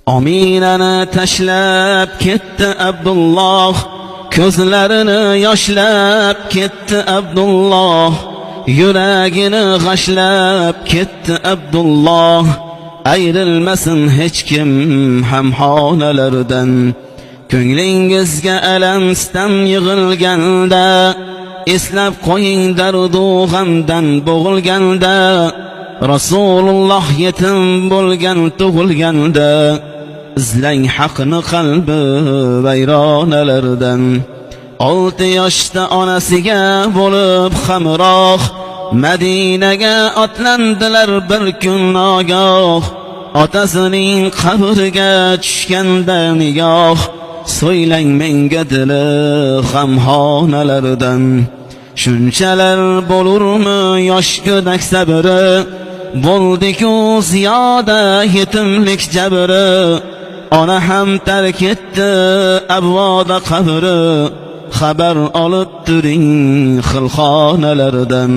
Aminani tashlab ketdi Abdulloh, ko'zlarini yoshlab ketdi Abdulloh, yuragini g'ashlab ketdi Abdulloh. Ayrilmasin hech kim ham xonalardan, ko'nglingizga alam sitam yig'ilganda, eslab qo'ying dardu g'amdan bo'g'ilganda, Rasululloh yetim bo'lgan tug'ilganda, izlang haqni qalbi vayronalardan. 6 yoshda onasiga bo'lib hamroh, Madinaga otlandilar bir kun nogoh. Otasining qabriga tushganda nigoh, so'ylang menga dili g'amxonalardan. Shunchalar bo'lurmi yosh go'dak sabri, bo'ldi-ku ziyoda yetimlik jabri. Ona ham tark etdi abvoda qabri, xabar olib turing xilxonalardan.